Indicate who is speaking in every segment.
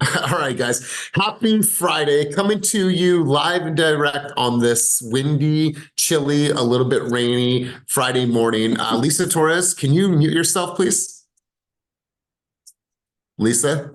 Speaker 1: All right, guys. Happy Friday. Coming to you live and direct on this windy, chilly, a little bit rainy Friday morning. Lisa Torres, can you mute yourself, please? Lisa.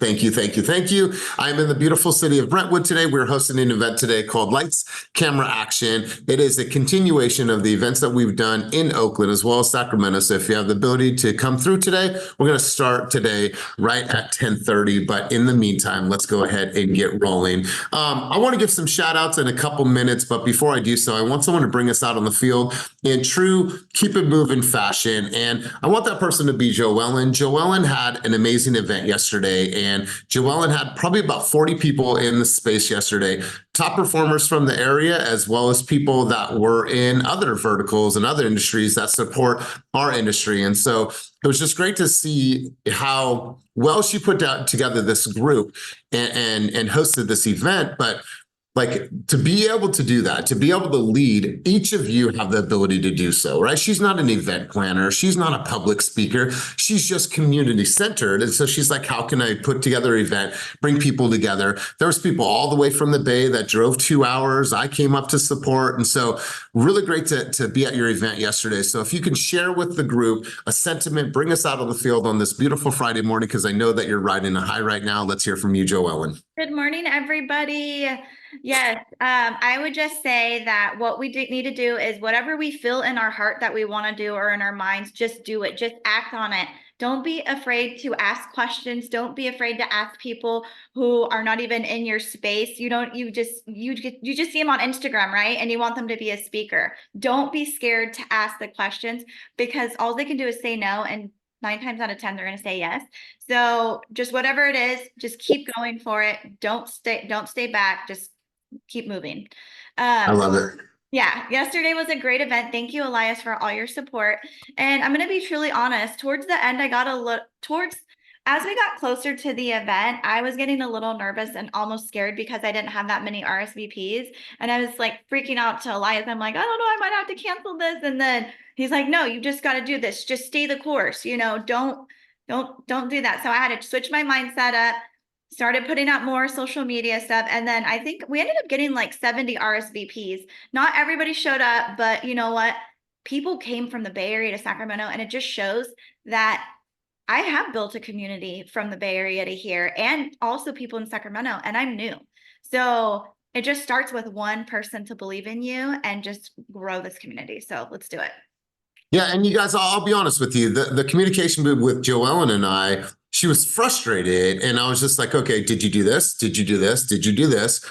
Speaker 1: Thank you. I'm in the beautiful city of Brentwood today. We're hosting an event today called Lights, Camera, Action. It is a continuation of the events that we've done in Oakland as well as Sacramento. So if you have the ability to come through today, we're going to start today right at 10:30. But in the meantime, let's go ahead and get rolling. I want to give some shout outs in a couple minutes, but before I do so, I want someone to bring us out on the field in true keep it moving fashion. And I want that person to be Joellen. Joellen had an amazing event yesterday, and Joellen had probably about 40 people in the space yesterday, top performers from the area, as well as people that were in other verticals and other industries that support our industry. And so it was just great to see how well she put together this group and hosted this event. But like, to be able to do that, to be able to lead, each of you have the ability to do so, right? She's not an event planner. She's not a public speaker. She's just community centered. And so she's like, how can I put together an event, bring people together? There's people all the way from the Bay that drove 2 hours. I came up to support. And so really great to be at your event yesterday. So if you can share with the group a sentiment, bring us out on the field on this beautiful Friday morning, because I know that you're riding a high right now. Let's hear from you, Joellen.
Speaker 2: Good morning, everybody. Yes, I would just say that what we need to do is whatever we feel in our heart that we want to do or in our minds, just do it. Just act on it. Don't be afraid to ask questions. Don't be afraid to ask people who are not even in your space. You just see them on Instagram, right? And you want them to be a speaker. Don't be scared to ask the questions, because all they can do is say no, and 9 times out of 10, they're going to say yes. So just whatever it is, just keep going for it. Don't stay back. Just keep moving.
Speaker 1: I love it.
Speaker 2: Yeah, yesterday was a great event. Thank you, Elias, for all your support. And I'm going to be truly honest, towards the end, I got as we got closer to the event, I was getting a little nervous and almost scared because I didn't have that many RSVPs. And I was like freaking out to Elias. I'm like, I don't know, I might have to cancel this. And then he's like, no, you just got to do this. Just stay the course. Don't do that. So I had to switch my mindset up, started putting out more social media stuff. And then I think we ended up getting like 70 RSVPs. Not everybody showed up, but you know what? People came from the Bay Area to Sacramento, and it just shows that I have built a community from the Bay Area to here, and also people in Sacramento, and I'm new. So it just starts with one person to believe in you and just grow this community. So let's do it.
Speaker 1: Yeah, and you guys, I'll be honest with you, the communication with Joellen and I, she was frustrated, and I was just like, okay, did you do this? Did you do this? Did you do this?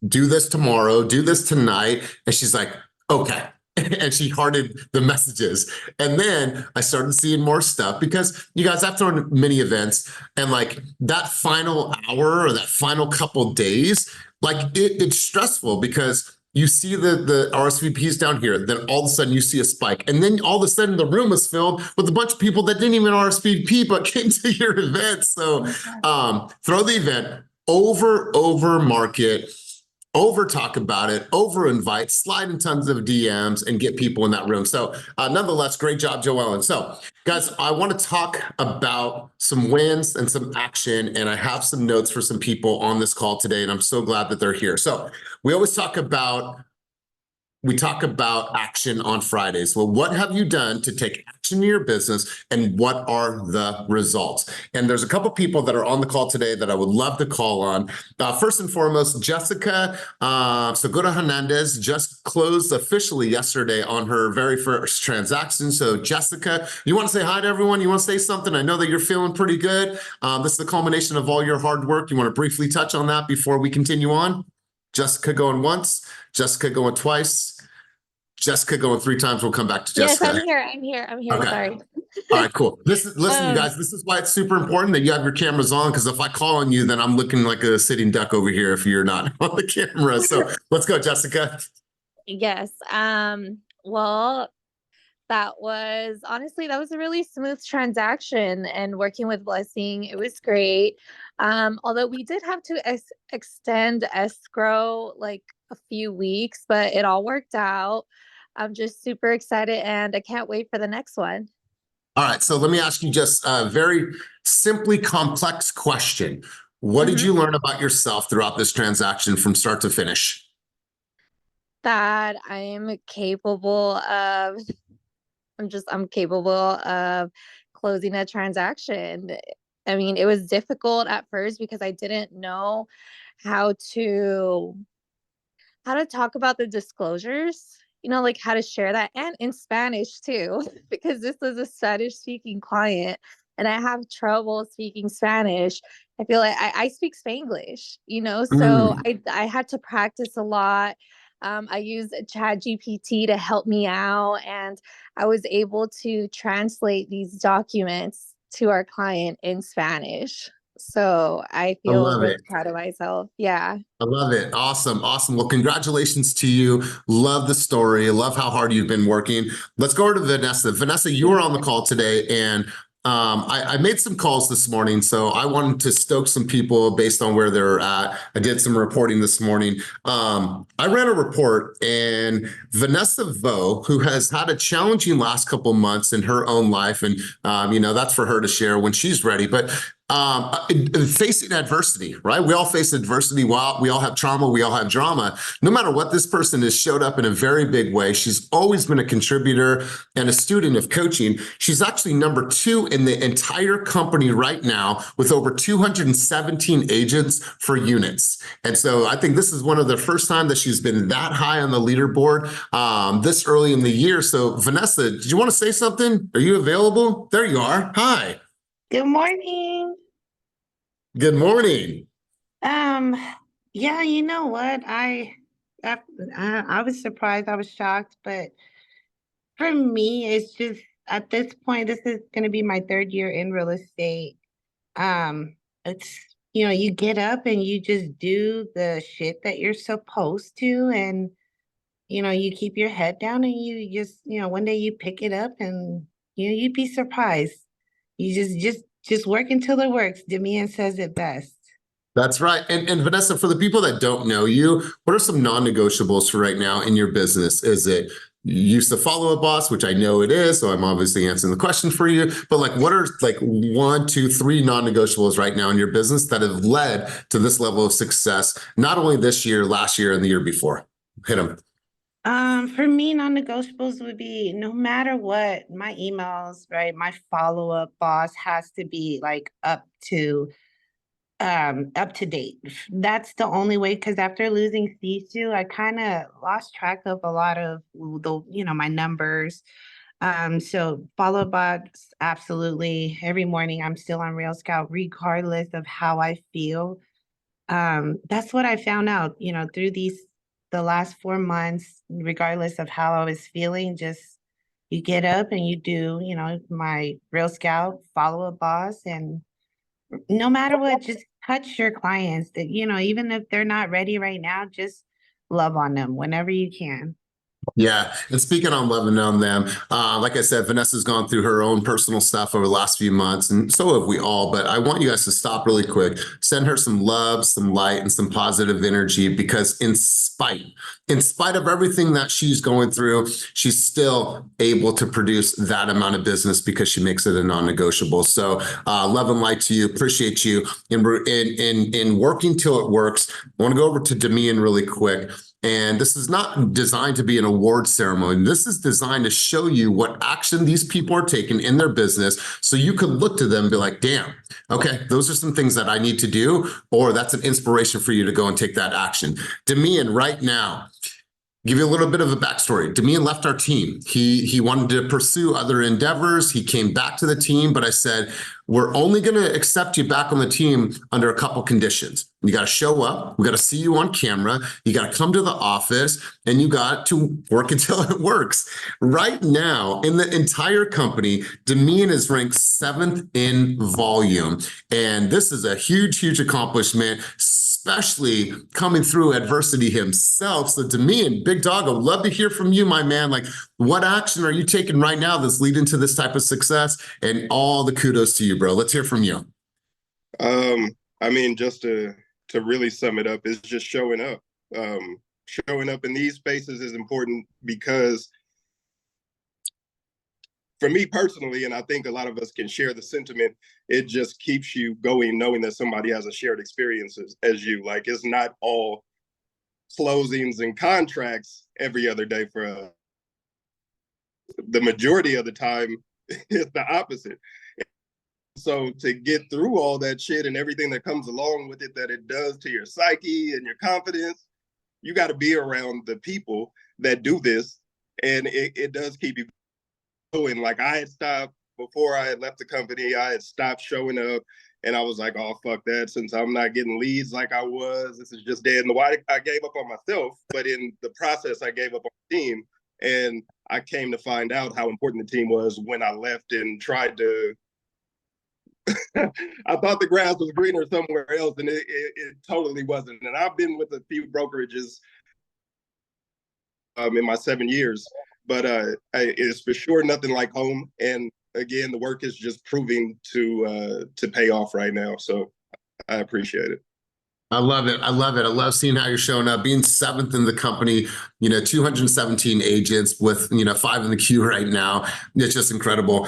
Speaker 1: Do this tomorrow, do this tonight. And she's like, okay. And she hearted the messages. And then I started seeing more stuff, because you guys, I've thrown many events, and like that final hour or that final couple days, like it's stressful, because you see the RSVPs down here, then all of a sudden you see a spike. And then all of a sudden the room is filled with a bunch of people that didn't even RSVP but came to your event. So throw the event, over market, over talk about it, over invite, slide in tons of DMs, and get people in that room. So nonetheless, great job, Joellen. So guys, I want to talk about some wins and some action, and I have some notes for some people on this call today, and I'm so glad that they're here. So we always talk about action on Fridays. Well, what have you done to take action in your business, and what are the results? And there's a couple people that are on the call today that I would love to call on. First and foremost, Jessica Segura Hernandez just closed officially yesterday on her very first transaction. So Jessica, you want to say hi to everyone? You want to say something? I know that you're feeling pretty good. This is the culmination of all your hard work. You want to briefly touch on that before we continue on? Jessica going once, Jessica going twice, Jessica going 3 times. We'll come back to Jessica.
Speaker 3: Yes, I'm here. Okay. Sorry.
Speaker 1: All right, cool. Listen, you guys, this is why it's super important that you have your cameras on, because if I call on you, then I'm looking like a sitting duck over here if you're not on the camera. So let's go, Jessica.
Speaker 3: Yes. Well, that was a really smooth transaction, and working with Blessing, it was great. Although we did have to extend escrow like a few weeks, but it all worked out. I'm just super excited, and I can't wait for the next one.
Speaker 1: All right, so let me ask you just a very simply complex question. What did
Speaker 3: Mhm.
Speaker 1: you learn about yourself throughout this transaction from start to finish?
Speaker 3: That I'm capable of, I'm capable of closing a transaction. I mean, it was difficult at first because I didn't know how to how to talk about the disclosures, like how to share that, and in Spanish too, because this was a Spanish speaking client and I have trouble speaking Spanish. I feel like I speak Spanglish, so
Speaker 1: Mm,
Speaker 3: I had to practice a lot. I used Chat GPT to help me out, and I was able to translate these documents to our client in Spanish. So I
Speaker 1: I
Speaker 3: feel
Speaker 1: love
Speaker 3: really
Speaker 1: it.
Speaker 3: proud of myself. Yeah.
Speaker 1: I love it. Awesome. Awesome. Well, congratulations to you. Love the story. Love how hard you've been working. Let's go over to Vanessa. Vanessa, you were on the call today, and I made some calls this morning. So I wanted to stoke some people based on where they're at. I did some reporting this morning. I ran a report, and Vanessa Vo, who has had a challenging last couple months in her own life, and that's for her to share when she's ready. But facing adversity, right? We all face adversity. We all have trauma. We all have drama. No matter what, this person has showed up in a very big way. She's always been a contributor and a student of coaching. She's actually number 2 in the entire company right now with over 217 agents for units. And so I think this is one of the first time that she's been that high on the leaderboard this early in the year. So Vanessa, did you want to say something? Are you available? There you are. Hi.
Speaker 4: Good morning.
Speaker 1: Good morning.
Speaker 4: Um, yeah, you know what? I I was surprised, I was shocked, but for me, it's just at this point, this is going to be my 3rd year in real estate. Um, it's you get up and you just do the shit that you're supposed to, and you keep your head down and you just, one day you pick it up and you'd be surprised. You just work until it works. Demian says it best.
Speaker 1: That's right. And Vanessa, for the people that don't know you, what are some non-negotiables for right now in your business? Is it use the follow-up boss, which I know it is, so I'm obviously answering the question for you. But like, what are like 1, 2, 3 non-negotiables right now in your business that have led to this level of success, not only this year, last year, and the year before? Hit them.
Speaker 4: For me, non-negotiables would be no matter what, my emails, right? My follow-up boss has to be like up to date. That's the only way, because after losing Sisu, I kind of lost track of a lot of my numbers. So follow-up bots, absolutely. Every morning I'm still on Rail Scout, regardless of how I feel. That's what I found out, through the last 4 months, regardless of how I was feeling, just you get up and you do, my Real Scout, follow a boss, and no matter what, just touch your clients that, even if they're not ready right now, just love on them whenever you can.
Speaker 1: Yeah, and speaking on loving on them, like I said, Vanessa's gone through her own personal stuff over the last few months, and so have we all. But I want you guys to stop really quick, send her some love, some light, and some positive energy, because in spite of everything that she's going through, she's still able to produce that amount of business because she makes it a non-negotiable. So love and light to you, appreciate you. In working till it works, I want to go over to Demian really quick. And this is not designed to be an award ceremony. This is designed to show you what action these people are taking in their business, so you could look to them and be like, damn, okay, those are some things that I need to do, or that's an inspiration for you to go and take that action. Demian, right now, give you a little bit of a backstory. Demian left our team. He wanted to pursue other endeavors. He came back to the team, but I said, we're only going to accept you back on the team under a couple conditions. You got to show up. We got to see you on camera. You got to come to the office, and you got to work until it works. Right now, in the entire company, Demian is ranked 7th in volume. And this is a huge, huge accomplishment, especially coming through adversity himself. So Demian, big dog, I'd love to hear from you, my man. Like, what action are you taking right now that's leading to this type of success? And all the kudos to you, bro. Let's hear from you.
Speaker 5: I mean, just to really sum it up, is just showing up. Showing up in these spaces is important because for me personally, and I think a lot of us can share the sentiment, it just keeps you going knowing that somebody has a shared experience as you. Like, it's not all closings and contracts every other day for us. The majority of the time it's the opposite. So to get through all that shit and everything that comes along with it, that it does to your psyche and your confidence, you got to be around the people that do this, and it does keep you going. Like, I had stopped before I had left the company. I had stopped showing up, and I was like, oh, fuck that. Since I'm not getting leads like I was, this is just dead in the water. I gave up on myself, but in the process, I gave up on the team. And I came to find out how important the team was when I left and tried to. I thought the grass was greener somewhere else, and it totally wasn't. And I've been with a few brokerages in my 7 years, but it's for sure nothing like home. And again, the work is just proving to pay off right now. So I appreciate it.
Speaker 1: I love it. I love it. I love seeing how you're showing up, being 7th in the company, 217 agents with, 5 in the queue right now. It's just incredible.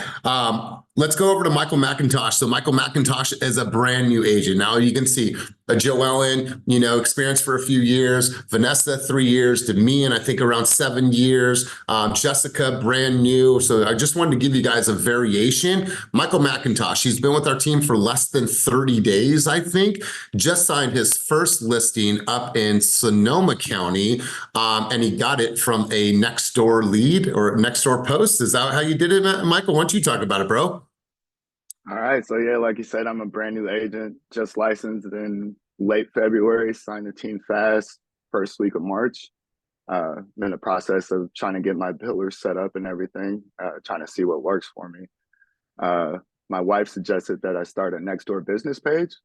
Speaker 1: Let's go over to Michael McIntosh. So Michael McIntosh is a brand new agent. Now you can see Joellen, experience for a few years, Vanessa, 3 years, Demian, I think around 7 years, Jessica, brand new. So I just wanted to give you guys a variation. Michael McIntosh, he's been with our team for less than 30 days, I think, just signed his first listing up in Sonoma County, and he got it from a Nextdoor lead or Nextdoor post. Is that how you did it, Michael? Why don't you talk about it, bro?
Speaker 6: All right. So yeah, like you said, I'm a brand new agent, just licensed in late February, signed the team fast, first week of March. In the process of trying to get my pillars set up and everything, trying to see what works for me. My wife suggested that I start a Nextdoor business page.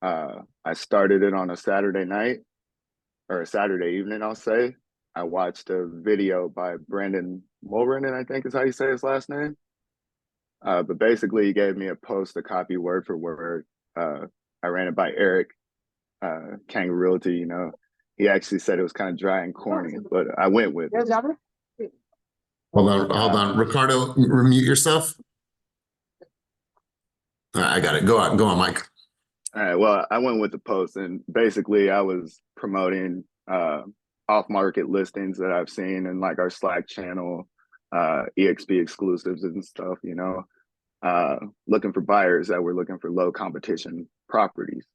Speaker 6: I started it on a Saturday night or a Saturday evening, I'll say. I watched a video by Brandon Mulrenin, I think is how you say his last name. But basically, he gave me a post, a copy word for word. I ran it by Eric, Kangaroo Realty. He actually said it was kind of dry and corny, but I went with it.
Speaker 1: Hold on. Ricardo, mute yourself. All right, I got it. Go on, Mike.
Speaker 6: All right. Well, I went with the post, and basically, I was promoting off-market listings that I've seen in like our Slack channel, EXP exclusives and stuff. Looking for buyers that were looking for low competition properties.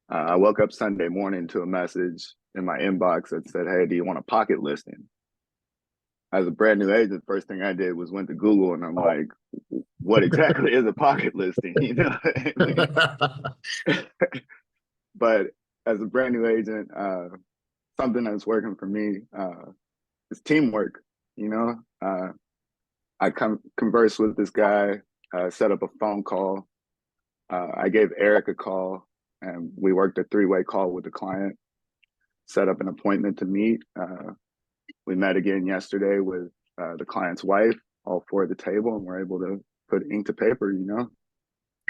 Speaker 6: I woke up Sunday morning to a message in my inbox that said, "Hey, do you want a pocket listing?" As a brand new agent, first thing I did was went to Google, and I'm like, what exactly is a pocket listing? But as a brand new agent, something that's working for me is teamwork. I conversed with this guy, set up a phone call. I gave Eric a call, and we worked a 3-way call with the client, set up an appointment to meet. We met again yesterday with the client's wife, all 4 at the table, and we're able to put ink to paper,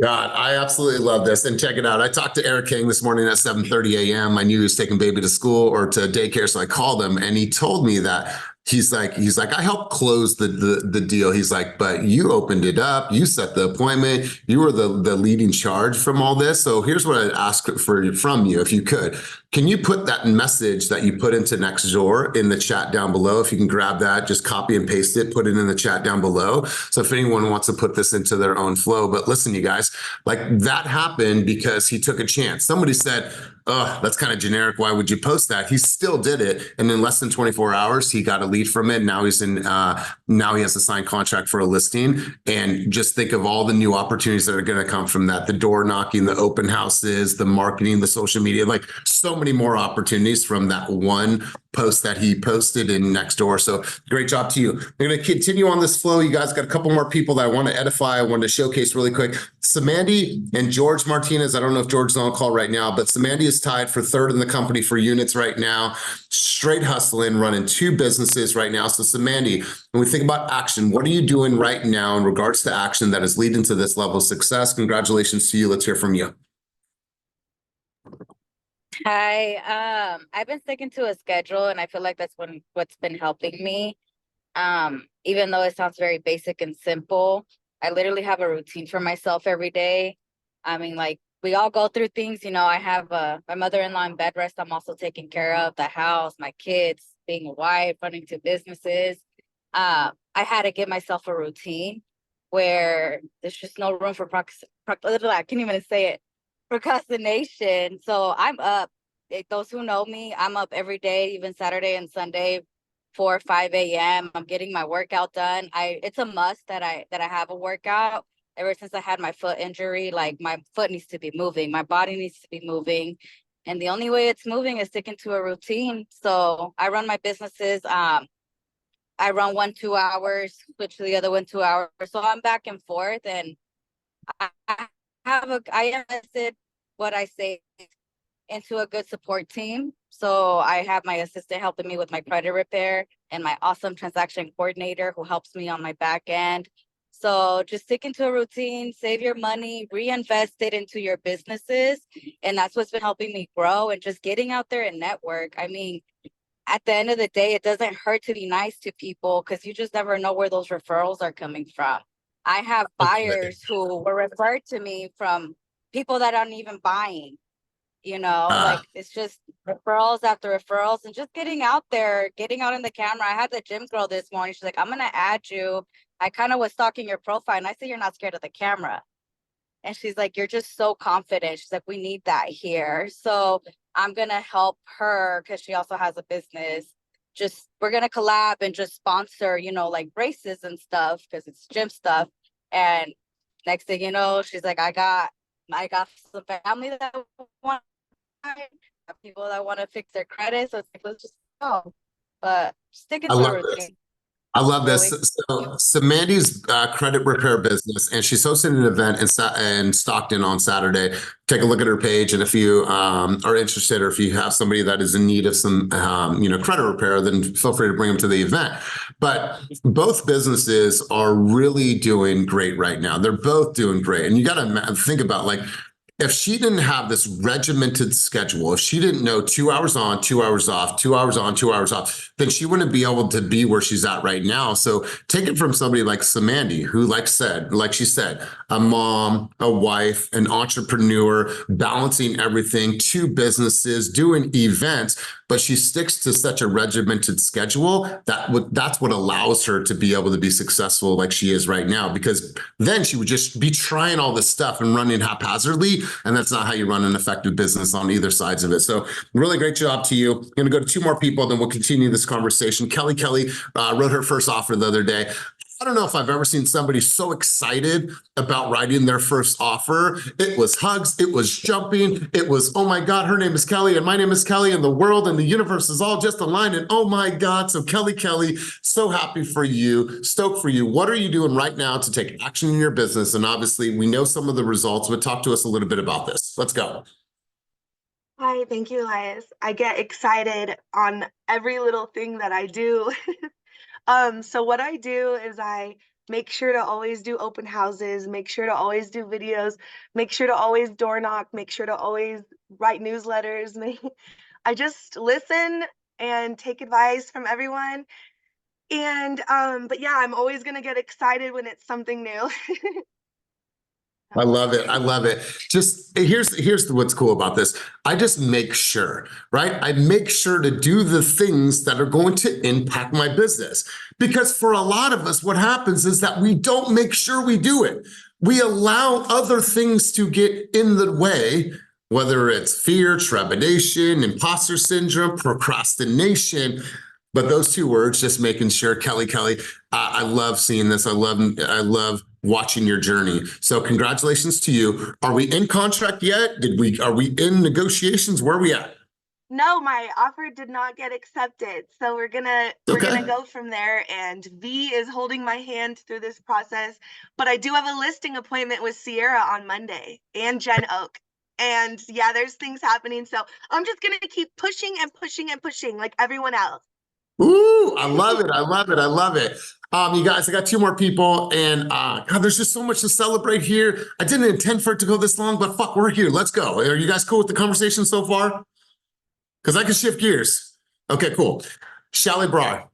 Speaker 1: God, I absolutely love this. And check it out. I talked to Eric King this morning at 7:30 a.m. I knew he was taking baby to school or to daycare, so I called him, and he told me that he's like, I helped close the deal. He's like, but you opened it up, you set the appointment, you were the leading charge from all this. So here's what I'd ask from you, if you could. Can you put that message that you put into Nextdoor in the chat down below? If you can grab that, just copy and paste it, put it in the chat down below. So if anyone wants to put this into their own flow, but listen, you guys, like that happened because he took a chance. Somebody said, oh, that's kind of generic. Why would you post that? He still did it. And in less than 24 hours, he got a lead from it. Now he's now he has a signed contract for a listing. And just think of all the new opportunities that are going to come from that. The door knocking, the open houses, the marketing, the social media, like so many more opportunities from that one post that he posted in Nextdoor. So great job to you. We're going to continue on this flow. You guys got a couple more people that I want to edify. I want to showcase really quick. Samandy and George Martinez. I don't know if George is on call right now, but Samandy is tied for 3rd in the company for units right now. Straight hustling, running 2 businesses right now. So Samandy, when we think about action, what are you doing right now in regards to action that is leading to this level of success? Congratulations to you. Let's hear from you.
Speaker 7: Hi, I've been sticking to a schedule, and I feel like that's what's been helping me. Even though it sounds very basic and simple, I literally have a routine for myself every day. I mean, like, we all go through things, you know. I have my mother-in-law in bed rest. I'm also taking care of the house, my kids, being a wife, running two businesses. I had to give myself a routine where there's just no room for I can't even say it, procrastination. So I'm up. Those who know me, I'm up every day, even Saturday and Sunday, 4 or 5 a.m. I'm getting my workout done. It's a must that I have a workout. Ever since I had my foot injury, like, my foot needs to be moving, my body needs to be moving. And the only way it's moving is sticking to a routine. So I run my businesses. I run one 2 hours, switch to the other one 2 hours. So I'm back and forth, and I I invested what I say into a good support team. So I have my assistant helping me with my credit repair and my awesome transaction coordinator who helps me on my back end. So just stick into a routine, save your money, reinvest it into your businesses. And that's what's been helping me grow, and just getting out there and network. I mean, at the end of the day, it doesn't hurt to be nice to people, because you just never know where those referrals are coming from. I have buyers who were referred to me from people that aren't even buying. You know, like, it's just referrals after referrals, and just getting out there, getting out in the camera. I had the gym girl this morning. She's like, I'm going to add you. I kind of was stalking your profile, and I said, you're not scared of the camera. And she's like, you're just so confident. She's like, we need that here. So I'm going to help her, because she also has a business. Just, we're going to collab and just sponsor, you know, like, braces and stuff, because it's gym stuff. And next thing you know, she's like, I got some family that want people that want to fix their credit. So it's like, let's just go. But sticking
Speaker 1: I
Speaker 7: to a
Speaker 1: love this.
Speaker 7: routine.
Speaker 1: I love
Speaker 7: Really.
Speaker 1: this. So Mandy's credit repair business, and she's hosting an event in Stockton on Saturday. Take a look at her page, and if you are interested, or if you have somebody that is in need of some credit repair, then feel free to bring them to the event. But both businesses are really doing great right now. They're both doing great, and you got to think about, like, if she didn't have this regimented schedule, if she didn't know 2 hours on, 2 hours off, 2 hours on, 2 hours off, then she wouldn't be able to be where she's at right now. So take it from somebody like Samandy, who, like she said, a mom, a wife, an entrepreneur, balancing everything, 2 businesses, doing events, but she sticks to such a regimented schedule that's what allows her to be able to be successful like she is right now, because then she would just be trying all this stuff and running haphazardly, and that's not how you run an effective business on either sides of it. So really great job to you. I'm going to go to 2 more people, then we'll continue this conversation. Kelly wrote her first offer the other day. I don't know if I've ever seen somebody so excited about writing their first offer. It was hugs, it was jumping, it was, oh my God, her name is Kelly and my name is Kelly, and the world and the universe is all just aligned, and oh my God. So Kelly, so happy for you, stoked for you. What are you doing right now to take action in your business? And obviously we know some of the results, but talk to us a little bit about this. Let's go.
Speaker 8: Hi, thank you, Elias. I get excited on every little thing that I do. So what I do is I make sure to always do open houses, make sure to always do videos, make sure to always door knock, make sure to always write newsletters. I just listen and take advice from everyone. And but yeah, I'm always gonna get excited when it's something new.
Speaker 1: I love it. I love it. Just here's what's cool about this. I just make sure, right? I make sure to do the things that are going to impact my business. Because for a lot of us, what happens is that we don't make sure we do it. We allow other things to get in the way, whether it's fear, trepidation, imposter syndrome, procrastination. But those 2 words, just making sure, Kelly, I love seeing this. I love watching your journey. So congratulations to you. Are we in contract yet? Are we in negotiations? Where are we at?
Speaker 8: No, my offer did not get accepted. So we're gonna go from there, and V is holding my hand through this process. But I do have a listing appointment with Sierra on Monday and Jen Oak. And yeah, there's things happening. So I'm just gonna keep pushing and pushing and pushing like everyone else.
Speaker 1: Ooh, I love it. I love it. I love it. You guys, I got 2 more people, and God, there's just so much to celebrate here. I didn't intend for it to go this long, but fuck, we're here. Let's go. Are you guys cool with the conversation so far? Because I can shift gears. Okay, cool. Shelly Brar,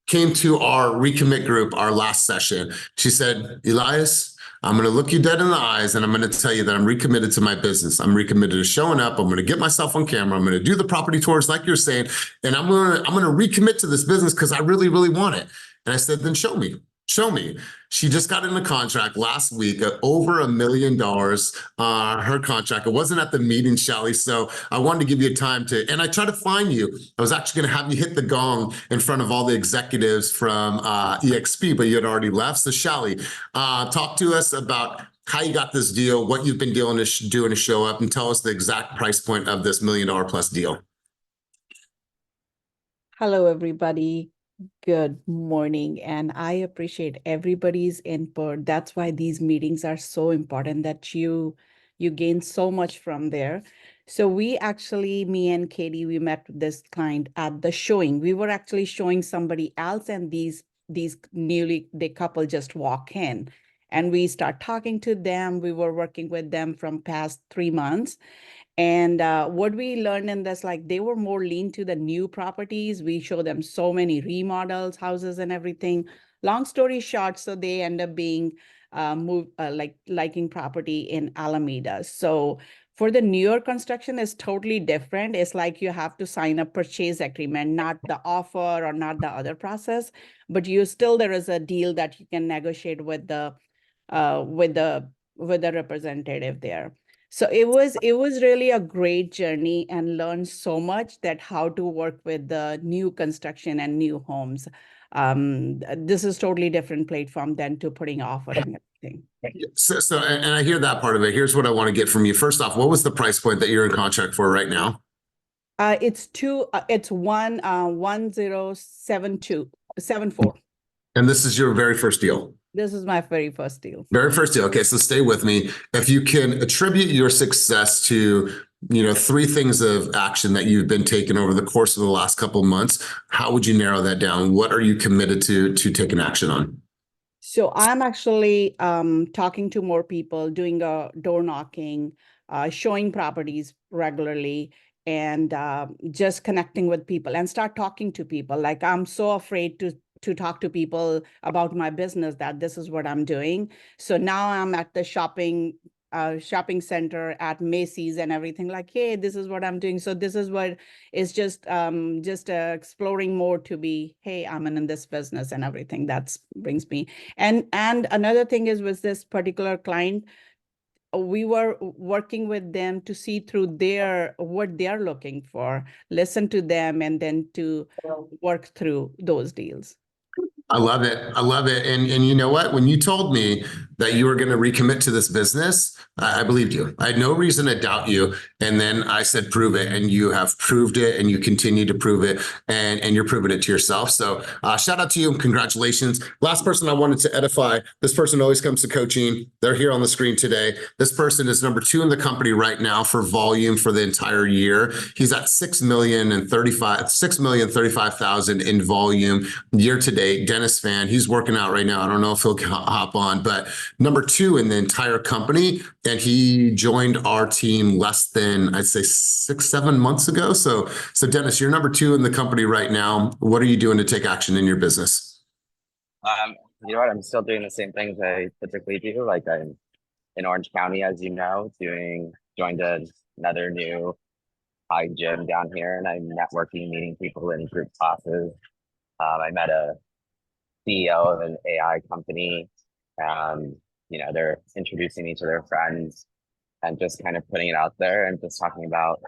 Speaker 1: came to our recommit group, our last session. She said, Elias, I'm going to look you dead in the eyes and I'm going to tell you that I'm recommitted to my business. I'm recommitted to showing up. I'm going to get myself on camera. I'm going to do the property tours like you're saying, and I'm going to recommit to this business because I really, really want it. And I said, then show me. Show me. She just got in a contract last week at over $1 million. Her contract. It wasn't at the meeting, Shelly. So I wanted to give you time to, and I tried to find you. I was actually going to have you hit the gong in front of all the executives from EXP, but you had already left. So Shelly, talk to us about how you got this deal, what you've been doing to show up, and tell us the exact price point of this $1 million plus deal.
Speaker 9: Hello, everybody. Good morning. And I appreciate everybody's input. That's why these meetings are so important, that you gain so much from there. So we actually, me and Katie, we met with this client at the showing. We were actually showing somebody else, and the couple just walk in. And we start talking to them. We were working with them from past 3 months. And what we learned in this, like, they were more lean to the new properties. We show them so many remodels, houses and everything. Long story short, so they end up being liking property in Alameda. So for the newer construction is totally different. It's like you have to sign a purchase agreement, not the offer or not the other process, but there is a deal that you can negotiate with the representative there. So it was really a great journey, and learned so much that how to work with the new construction and new homes. This is totally different platform than to putting offer and everything.
Speaker 1: So, and I hear that part of it. Here's what I want to get from you. First off, what was the price point that you're in contract for right now?
Speaker 9: It's 107274.
Speaker 1: And this is your very first deal.
Speaker 9: This is my very first deal.
Speaker 1: Very first deal. Okay, so stay with me. If you can attribute your success to, 3 things of action that you've been taking over the course of the last couple of months, how would you narrow that down? What are you committed to taking action on?
Speaker 9: So I'm actually talking to more people, doing a door knocking, showing properties regularly, and just connecting with people and start talking to people. Like, I'm so afraid to talk to people about my business, that this is what I'm doing. So now I'm at the shopping center at Macy's and everything, like, hey, this is what I'm doing. So this is what is just exploring more to be, hey, I'm in this business and everything. That brings me. And another thing is, with this particular client, we were working with them to see through what they're looking for, listen to them, and then to work through those deals.
Speaker 1: I love it. I love it. And you know what? When you told me that you were going to recommit to this business, I believed you. I had no reason to doubt you. And then I said, prove it. And you have proved it, and you continue to prove it. And you're proving it to yourself. So shout out to you and congratulations. Last person I wanted to edify. This person always comes to coaching. They're here on the screen today. This person is number 2 in the company right now for volume for the entire year. He's at 6,035,000 in volume year to date. Dennis fan. He's working out right now. I don't know if he'll hop on, but number 2 in the entire company. And he joined our team less than, I'd say, 6-7 months ago. So Dennis, you're number 2 in the company right now. What are you doing to take action in your business?
Speaker 10: You know what? I'm still doing the same things I typically do. Like, I'm in Orange County, as you know, joined another new high gym down here, and I'm networking, meeting people in group classes. I met a CEO of an AI company. They're introducing me to their friends and just kind of putting it out there and just talking about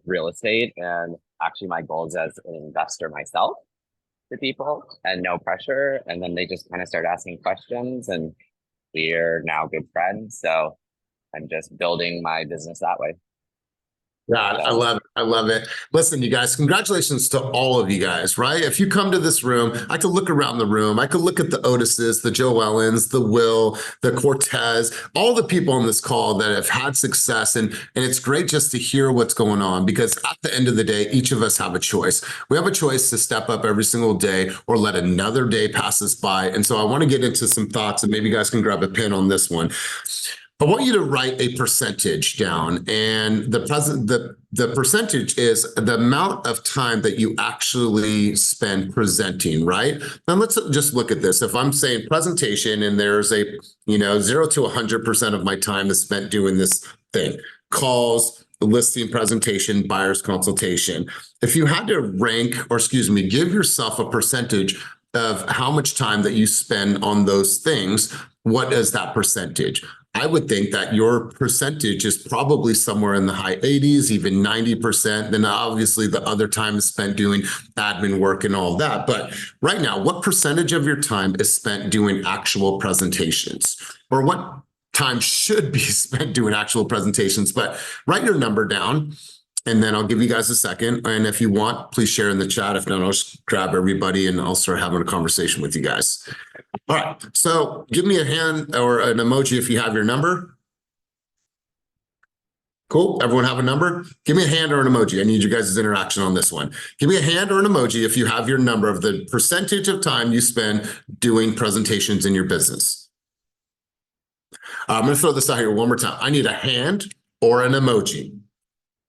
Speaker 10: real estate. And actually, my goals as an investor myself to people, and no pressure. And then they just kind of start asking questions, and we're now good friends. So I'm just building my business that way.
Speaker 1: Yeah, I love it. I love it. Listen, you guys, congratulations to all of you guys, right? If you come to this room, I could look around the room. I could look at the Otises, the Joellens, the Will, the Cortez, all the people on this call that have had success. And it's great just to hear what's going on, because at the end of the day, each of us have a choice. We have a choice to step up every single day or let another day pass us by. And so I want to get into some thoughts, and maybe you guys can grab a pen on this one. I want you to write a percentage down, and the percentage is the amount of time that you actually spend presenting, right? Now let's just look at this. If I'm saying presentation and there's a, 0 to 100% of my time is spent doing this thing, calls, listing presentation, buyer's consultation. If you had to rank, or excuse me, give yourself a percentage of how much time that you spend on those things, what is that percentage? I would think that your percentage is probably somewhere in the high 80s, even 90%. Then obviously the other time is spent doing admin work and all that. But right now, what percentage of your time is spent doing actual presentations? Or what time should be spent doing actual presentations? But write your number down, and then I'll give you guys a second. And if you want, please share in the chat. If not, I'll just grab everybody and I'll start having a conversation with you guys. All right, so give me a hand or an emoji if you have your number. Cool, everyone have a number? Give me a hand or an emoji. I need you guys' interaction on this one. Give me a hand or an emoji if you have your number of the percentage of time you spend doing presentations in your business. I'm gonna throw this out here one more time. I need a hand or an emoji.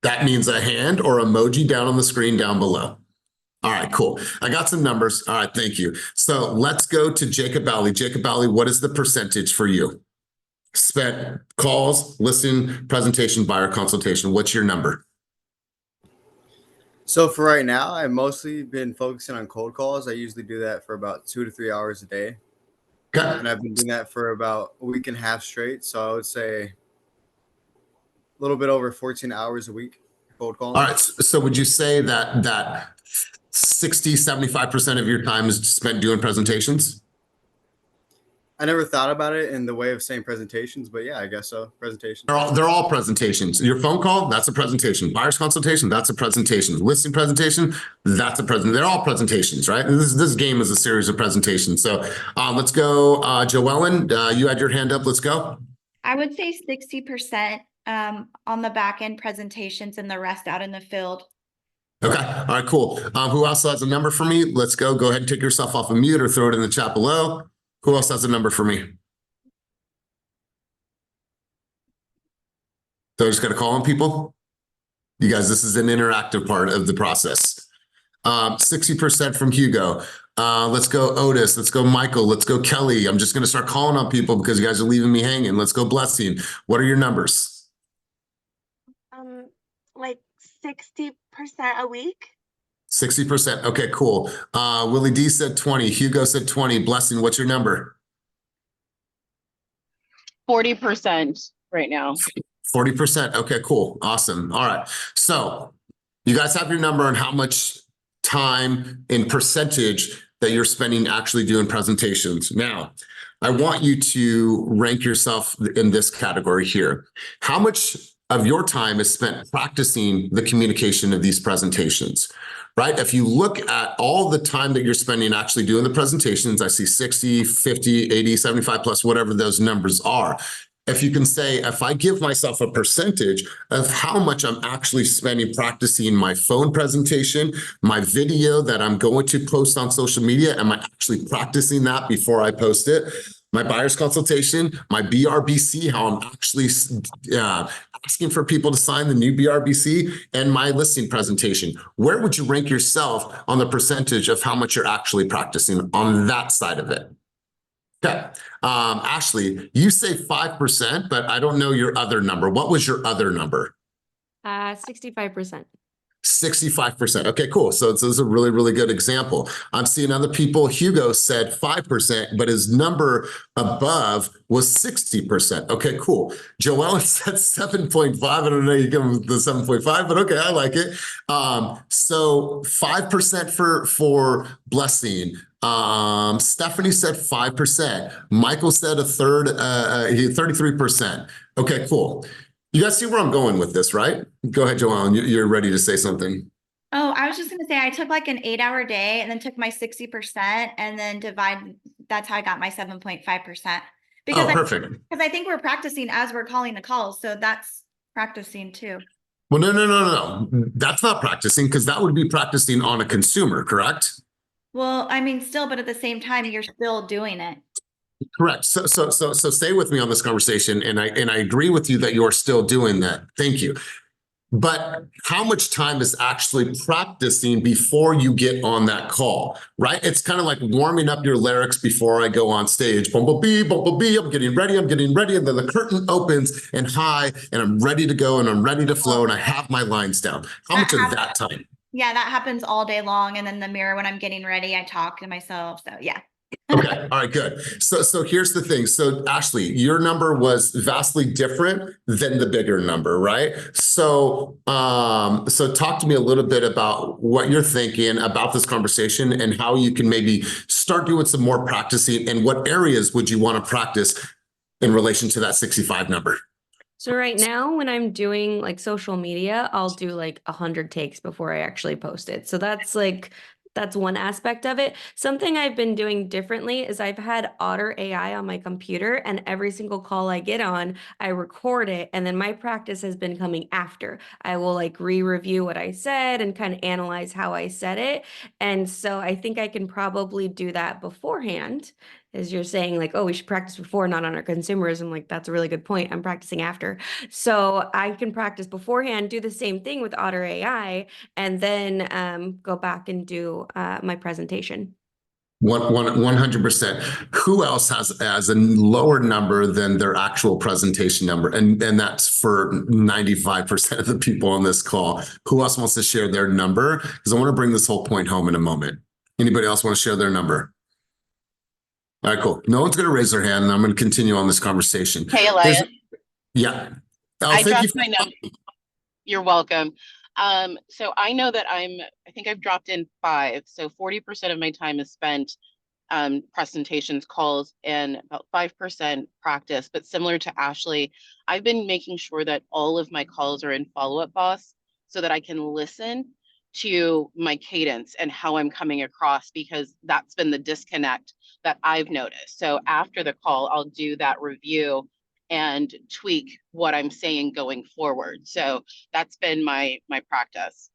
Speaker 1: That means a hand or emoji down on the screen down below. All right, cool. I got some numbers. All right, thank you. So let's go to Jacob Alley. Jacob Alley, what is the percentage for you? Spent calls, listing, presentation, buyer consultation. What's your number?
Speaker 11: So for right now, I've mostly been focusing on cold calls. I usually do that for about 2 to 3 hours a day.
Speaker 1: Okay.
Speaker 11: And I've been doing that for about a week and a half straight. So I would say a little bit over 14 hours a week cold calling.
Speaker 1: All right. So would you say that 60, 75% of your time is spent doing presentations?
Speaker 11: I never thought about it in the way of saying presentations, but yeah, I guess so. Presentations.
Speaker 1: They're all presentations. Your phone call, that's a presentation. Buyer's consultation, that's a presentation. Listing presentation, that's a presentation. They're all presentations, right? This game is a series of presentations. So let's go, Joellen, you had your hand up. Let's go.
Speaker 2: I would say 60% on the back end presentations and the rest out in the field.
Speaker 1: Okay. All right, cool. Who else has a number for me? Let's go. Go ahead and take yourself off of mute or throw it in the chat below. Who else has a number for me? So I just got to call on people. You guys, this is an interactive part of the process. 60% from Hugo. Let's go Otis. Let's go Michael. Let's go Kelly. I'm just going to start calling on people because you guys are leaving me hanging. Let's go Blessing. What are your numbers?
Speaker 8: Like 60% a week.
Speaker 1: 60%. Okay, cool. Willie D said 20. Hugo said 20. Blessing, what's your number?
Speaker 12: 40% right now.
Speaker 1: 40%. Okay, cool. Awesome. All right. So you guys have your number on how much time in percentage that you're spending actually doing presentations. Now, I want you to rank yourself in this category here. How much of your time is spent practicing the communication of these presentations, right? If you look at all the time that you're spending actually doing the presentations, I see 60, 50, 80, 75 plus, whatever those numbers are. If you can say, if I give myself a percentage of how much I'm actually spending practicing my phone presentation, my video that I'm going to post on social media, am I actually practicing that before I post it? My buyer's consultation, my BRBC, how I'm actually asking for people to sign the new BRBC, and my listing presentation. Where would you rank yourself on the percentage of how much you're actually practicing on that side of it? Okay. Ashley, you say 5%, but I don't know your other number. What was your other number?
Speaker 13: 65%.
Speaker 1: 65%. Okay, cool. So this is a really, really good example. I'm seeing other people. Hugo said 5%, but his number above was 60%. Okay, cool. Joelle said 7.5. I don't know you give him the 7.5, but okay, I like it. So 5% for Blessing. Stephanie said 5%. Michael said a third, 33%. Okay, cool. You guys see where I'm going with this, right? Go ahead, Joellen. You're ready to say something.
Speaker 2: Oh, I was just going to say I took like an 8-hour day and then took my 60% and then that's how I got my 7.5%. Because
Speaker 1: perfect.
Speaker 2: Because I think we're practicing as we're calling the calls. So that's practicing too.
Speaker 1: Well, no. That's not practicing because that would be practicing on a consumer, correct?
Speaker 2: Well, I mean, still, but at the same time, you're still doing it.
Speaker 1: Correct. So stay with me on this conversation, and I agree with you that you are still doing that. Thank you. But how much time is actually practicing before you get on that call, right? It's kind of like warming up your lyrics before I go on stage. Bumblebee, bumblebee, I'm getting ready, and then the curtain opens and and I'm ready to go and I'm ready to flow and I have my lines down. How much of that time?
Speaker 2: Yeah, that happens all day long. And then the mirror, when I'm getting ready, I talk to myself. So yeah.
Speaker 1: Okay. All right, good. So here's the thing. So Ashley, your number was vastly different than the bigger number, right? So talk to me a little bit about what you're thinking about this conversation and how you can maybe start doing some more practicing, and what areas would you want to practice in relation to that 65 number?
Speaker 13: So right now, when I'm doing like social media, I'll do like 100 takes before I actually post it. So that's one aspect of it. Something I've been doing differently is I've had Otter AI on my computer, and every single call I get on, I record it. And then my practice has been coming after. I will like re-review what I said and kind of analyze how I said it. And so I think I can probably do that beforehand. As you're saying, like, oh, we should practice before, not on our consumerism. Like, that's a really good point. I'm practicing after. So I can practice beforehand, do the same thing with Otter AI, and then go back and do my presentation.
Speaker 1: 100%. Who else has a lower number than their actual presentation number? And that's for 95% of the people on this call. Who else wants to share their number? Because I want to bring this whole point home in a moment. Anybody else want to share their number? All right, cool. No one's going to raise their hand, and I'm going to continue on this conversation.
Speaker 12: Hey, Elias.
Speaker 1: Yeah.
Speaker 12: I dropped my number. You're welcome. So I know that I think I've dropped in 5. So 40% of my time is spent presentations, calls, and about 5% practice. But similar to Ashley, I've been making sure that all of my calls are in follow-up boss so that I can listen to my cadence and how I'm coming across, because that's been the disconnect that I've noticed. So after the call, I'll do that review and tweak what I'm saying going forward. So that's been my practice.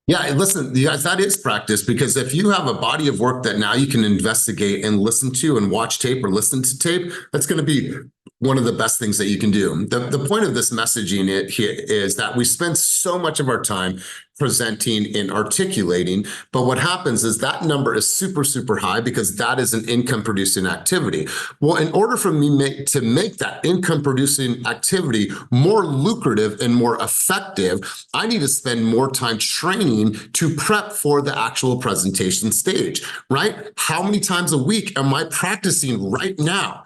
Speaker 1: Yeah, listen, you guys, that is practice, because if you have a body of work that now you can investigate and listen to and watch tape or listen to tape, that's going to be one of the best things that you can do. The point of this messaging is that we spend so much of our time presenting and articulating, but what happens is that number is super, super high because that is an income producing activity. Well, in order for me to make that income producing activity more lucrative and more effective, I need to spend more time training to prep for the actual presentation stage, right? How many times a week am I practicing right now,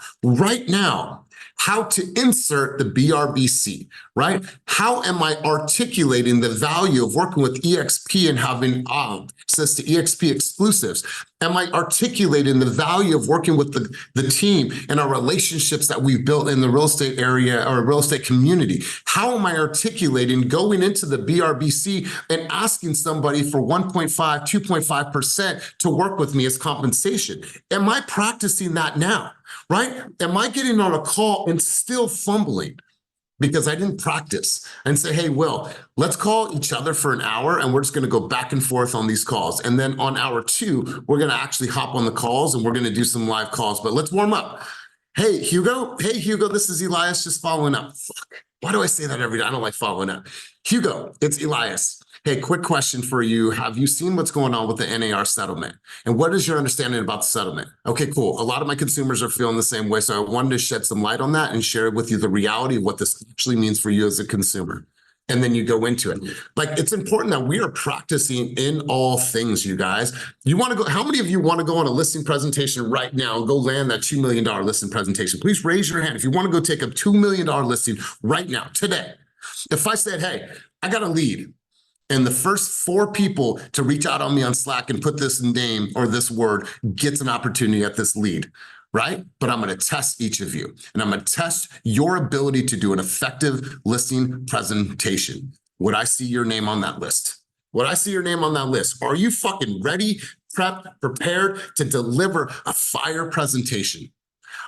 Speaker 1: how to insert the BRBC, right? How am I articulating the value of working with EXP and having access to EXP exclusives? Am I articulating the value of working with the team and our relationships that we've built in the real estate area or real estate community? How am I articulating going into the BRBC and asking somebody for 1.5, 2.5% to work with me as compensation? Am I practicing that now, right? Am I getting on a call and still fumbling because I didn't practice and say, hey, Will, let's call each other for an hour and we're just going to go back and forth on these calls. And then on hour 2, we're going to actually hop on the calls and we're going to do some live calls, but let's warm up. Hey, Hugo, this is Elias, just following up. Fuck. Why do I say that every day? I don't like following up. Hugo, it's Elias. Hey, quick question for you. Have you seen what's going on with the NAR settlement? And what is your understanding about the settlement? Okay, cool. A lot of my consumers are feeling the same way. So I wanted to shed some light on that and share with you the reality of what this actually means for you as a consumer. And then you go into it. Like, it's important that we are practicing in all things, you guys. You want to go, how many of you want to go on a listing presentation right now and go land that $2 million listing presentation? Please raise your hand if you want to go take a $2 million listing right now, today. If I said, hey, I got a lead, and the first 4 people to reach out on me on Slack and put this name or this word gets an opportunity at this lead, right? But I'm going to test each of you, and I'm going to test your ability to do an effective listing presentation. Would I see your name on that list? Would I see your name on that list? Are you fucking ready, prepped, prepared to deliver a fire presentation?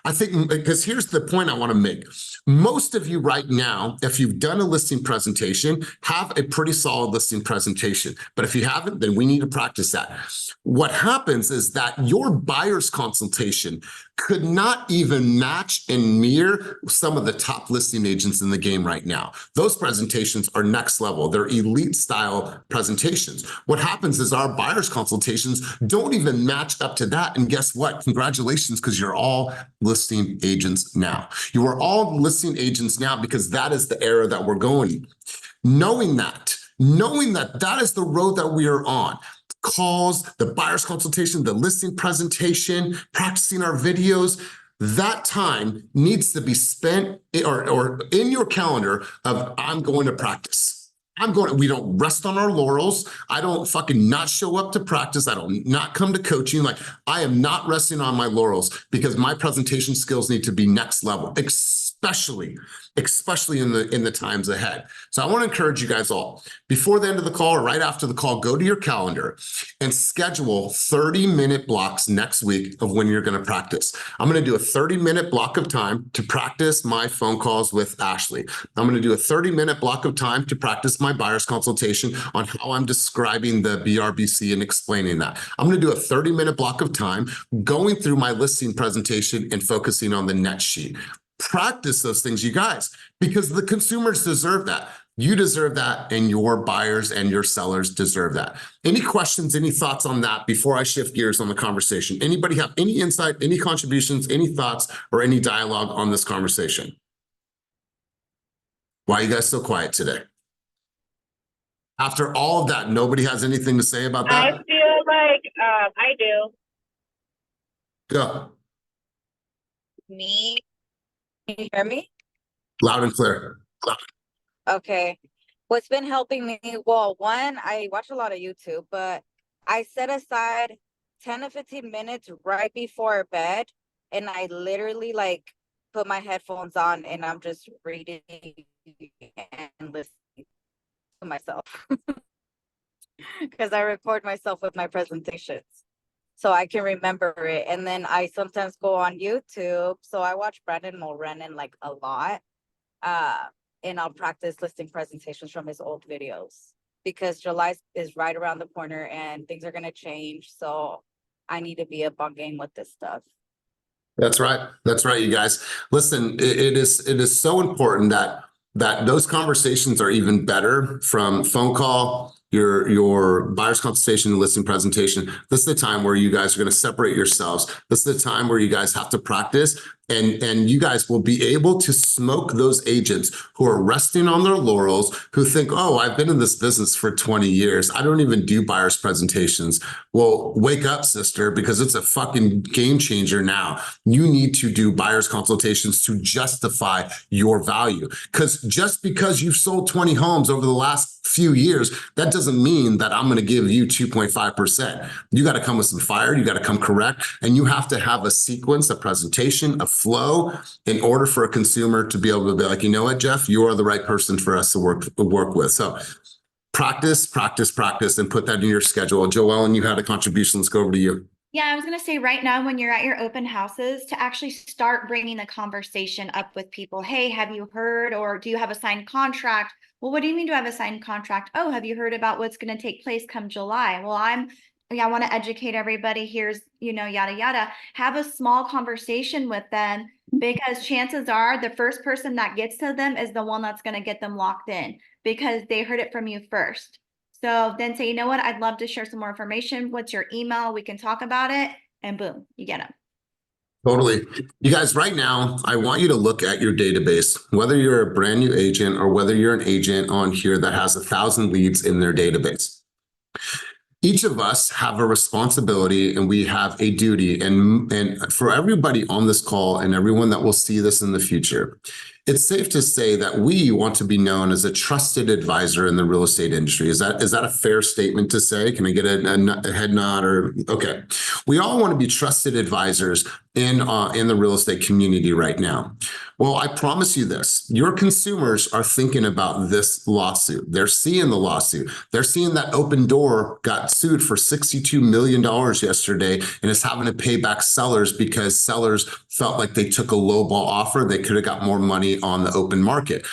Speaker 1: I think, because here's the point I want to make. Most of you right now, if you've done a listing presentation, have a pretty solid listing presentation. But if you haven't, then we need to practice that. What happens is that your buyer's consultation could not even match and mirror some of the top listing agents in the game right now. Those presentations are next level. They're elite style presentations. What happens is our buyer's consultations don't even match up to that. And guess what? Congratulations, because you're all listing agents now. You are all listing agents now because that is the era that we're going in. Knowing that that is the road that we are on. Calls, the buyer's consultation, the listing presentation, practicing our videos, that time needs to be spent or in your calendar of I'm going to practice. We don't rest on our laurels. I don't fucking not show up to practice. I don't not come to coaching. Like, I am not resting on my laurels because my presentation skills need to be next level, especially in the times ahead. So I want to encourage you guys all, before the end of the call or right after the call, go to your calendar and schedule 30-minute blocks next week of when you're going to practice. I'm going to do a 30-minute block of time to practice my phone calls with Ashley. I'm going to do a 30-minute block of time to practice my buyer's consultation on how I'm describing the BRBC and explaining that. I'm going to do a 30-minute block of time going through my listing presentation and focusing on the net sheet. Practice those things, you guys, because the consumers deserve that. You deserve that, and your buyers and your sellers deserve that. Any questions, any thoughts on that before I shift gears on the conversation? Anybody have any insight, any contributions, any thoughts, or any dialogue on this conversation? Why are you guys so quiet today? After all of that, nobody has anything to say about that?
Speaker 14: I feel like I do.
Speaker 1: Go.
Speaker 7: Me, can you hear me?
Speaker 1: Loud and clear.
Speaker 7: Okay. What's been helping me? Well, one, I watch a lot of YouTube, but I set aside 10 to 15 minutes right before bed, and I literally like put my headphones on and I'm just reading and listening to myself because I record myself with my presentations so I can remember it. And then I sometimes go on YouTube. So I watch Brandon Mulrennan like a lot. And I'll practice listing presentations from his old videos because July is right around the corner and things are going to change. So I need to be up on game with this stuff.
Speaker 1: That's right. That's right, you guys. Listen, it is so important that those conversations are even better from phone call, your buyer's consultation and listing presentation. This is the time where you guys are going to separate yourselves. This is the time where you guys have to practice, and you guys will be able to smoke those agents who are resting on their laurels, who think, oh, I've been in this business for 20 years. I don't even do buyer's presentations. Well, wake up, sister, because it's a fucking game changer now. You need to do buyer's consultations to justify your value. Because just because you've sold 20 homes over the last few years, that doesn't mean that I'm going to give you 2.5%. You got to come with some fire. You got to come correct. And you have to have a sequence, a presentation, a flow in order for a consumer to be able to be like, you know what, Jeff, you are the right person for us to work with. So practice, and put that in your schedule. Joellen, you had a contribution. Let's go over to you.
Speaker 2: Yeah, I was going to say right now, when you're at your open houses, to actually start bringing the conversation up with people. Hey, have you heard, or do you have a signed contract? Well, what do you mean to have a signed contract? Oh, have you heard about what's going to take place come July? Well, I want to educate everybody. Here's, yada, yada. Have a small conversation with them, because chances are the first person that gets to them is the one that's going to get them locked in because they heard it from you first. So then say, you know what, I'd love to share some more information. What's your email? We can talk about it. And boom, you get them.
Speaker 1: Totally. You guys, right now, I want you to look at your database, whether you're a brand new agent or whether you're an agent on here that has 1,000 leads in their database. Each of us have a responsibility and we have a duty. And for everybody on this call and everyone that will see this in the future, it's safe to say that we want to be known as a trusted advisor in the real estate industry. Is that a fair statement to say? Can I get a head nod? Or okay, we all want to be trusted advisors in the real estate community right now. Well, I promise you this, your consumers are thinking about this lawsuit. They're seeing the lawsuit. They're seeing that Open Door got sued for $62 million yesterday and is having to pay back sellers because sellers felt like they took a lowball offer. They could have got more money on the open market.